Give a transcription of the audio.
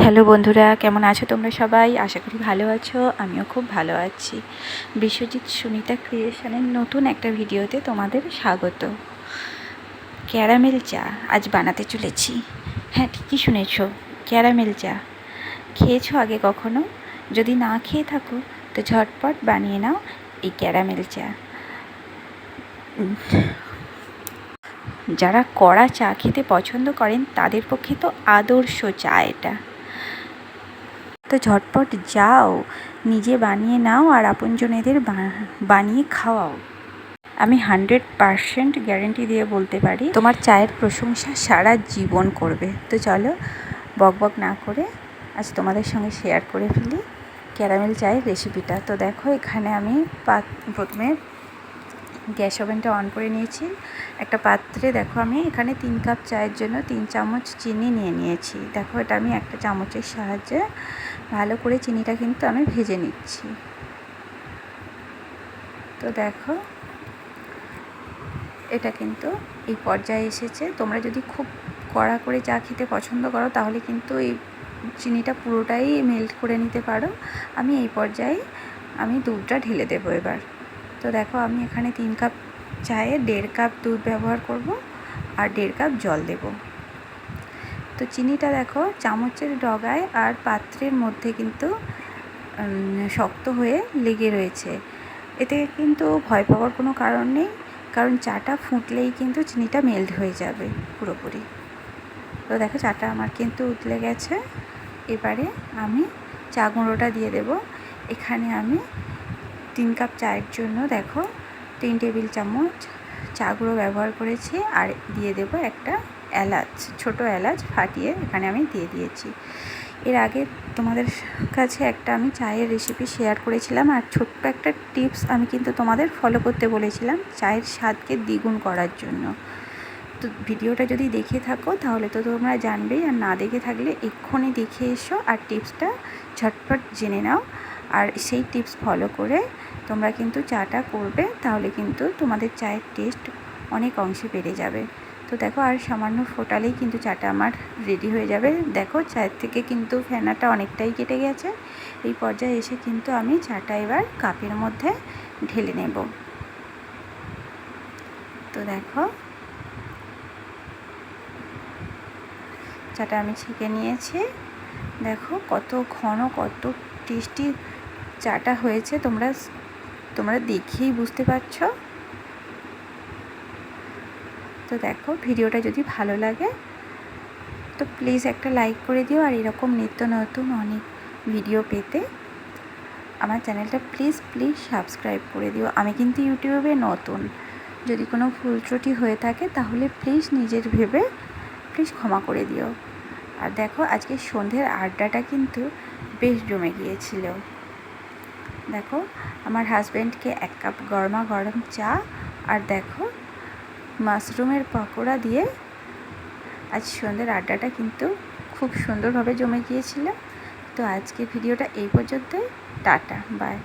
Hello বন্ধুরা, কেমন আছো তোমরা সবাই? আশা করি ভালো আছো। আমিও খুব ভালো আছি। বিশ্বজিৎ সুনিতা ক্রিয়েশনের নতুন একটা ভিডিওতে তোমাদের স্বাগত। ক্যারামেল চা আজ বানাতে চলেছি। হ্যাঁ, ঠিকই শুনেছো, ক্যারামেল চা। খেয়েছো আগে কখনো? যদি না খেয়ে থাকো তো ঝটপট বানিয়ে নাও এই ক্যারামেল চা। যারা কড়া চা খেতে পছন্দ করেন তাদের পক্ষে তো আদর্শ চা এটা। তো ঝটপট যাও, নিজে বানিয়ে নাও আর আপনজনেদের বানিয়ে খাওয়াও। আমি 100% গ্যারেন্টি দিয়ে বলতে পারি তোমার চায়ের প্রশংসা সারা জীবন করবে। তো চলো বকবক না করে আজ তোমাদের সঙ্গে শেয়ার করে ফেলি ক্যারামেল চায়ের রেসিপিটা। তো দেখো, এখানে আমি প্রথমে গ্যাস ওভেনটা অন করে নিয়েছি। একটা পাত্রে দেখো আমি এখানে 3 কাপ চায়ের জন্য 3 চামচ চিনি নিয়ে নিয়েছি। দেখো, এটা আমি একটা চামচের সাহায্যে ভালো করে চিনিটা কিন্তু আমি ভেজে নিচ্ছি। তো দেখো, এটা কিন্তু এই পর্যায়ে এসেছে। তোমরা যদি খুব কড়া করে চা খেতে পছন্দ করো তাহলে কিন্তু এই চিনিটা পুরোটাই মেল্ট করে নিতে পারো। আমি এই পর্যায়ে দুধটা ঢেলে দেবো এবার। তো দেখো, আমি এখানে 3 কাপ চায়ে 1.5 কাপ দুধ ব্যবহার করব আর 1.5 কাপ জল দেব। তো চিনিটা দেখো চামচের ডগায় আর পাত্রের মধ্যে কিন্তু শক্ত হয়ে লেগে রয়েছে। এতে কিন্তু ভয় পাওয়ার কোনো কারণ নেই, কারণ চাটা ফুটলেই কিন্তু চিনিটা মেল্ট হয়ে যাবে পুরোপুরি। তো দেখো, চাটা আমার কিন্তু উতলে গেছে। এবারে আমি চা গুঁড়োটা দিয়ে দেব। এখানে আমি 3 কাপ চায়ের জন্য দেখো 3 টেবিল চামচ চা গুঁড়ো ব্যবহার করেছি আর দিয়ে দেব একটা এলাচ, ছোট এলাচ ফাটিয়ে এখানে আমি দিয়ে দিয়েছি। এর আগে তোমাদের কাছে একটা আমি চায়ের রেসিপি শেয়ার করেছিলাম আর ছোট্ট একটা টিপস আমি কিন্তু তোমাদের ফলো করতে বলেছিলাম চায়ের স্বাদকে দ্বিগুণ করার জন্য। তো ভিডিওটা যদি দেখে থাকো তাহলে তো তোমরা জানবেই, আর না দেখে থাকলে এক্ষুনি দেখে এসো আর টিপসটা ঝটপট জেনে নাও। আর সেই টিপস ফলো করে তোমরা কিন্তু চাটা করবে, তাহলে কিন্তু তোমাদের চায়ের টেস্ট অনেক অংশে বেড়ে যাবে। তো দেখো, আর সামান্য ফোটালেই কিন্তু চাটা আমার রেডি হয়ে যাবে। দেখো, চায়ের থেকে কিন্তু ফেনাটা অনেকটাই কেটে গেছে। এই পর্যায়ে এসে কিন্তু আমি চাটা এবার কাপের মধ্যে ঢেলে নেব। তো দেখো, চাটা আমি ছেঁকে নিয়েছি। দেখো কত ঘন, কত টেস্টি চাটা হয়েছে, তোমরা দেখেই বুঝতে পারছো। তো দেখো, ভিডিওটা যদি ভালো লাগে তো প্লিজ একটা লাইক করে দিও, আর এরকম নিত্য নতুন অনেক ভিডিও পেতে আমার চ্যানেলটা প্লিজ সাবস্ক্রাইব করে দিও। আমি কিন্তু ইউটিউবে নতুন, যদি কোনো ভুল ত্রুটি হয়ে থাকে তাহলে প্লিজ নিজের ভেবে ক্ষমা করে দিও। আর দেখো, আজকে সন্ধ্যের আড্ডাটা কিন্তু বেশ জমে গিয়েছিল। দেখো, আমার হাজব্যান্ডকে 1 কাপ গরমা গরম চা আর দেখো মাশরুমের পকোড়া দিয়ে আজ সন্ধ্যের আড্ডাটা কিন্তু খুব সুন্দরভাবে জমে গিয়েছিল। তো আজকে ভিডিওটা এই পর্যন্তই। Tata, by.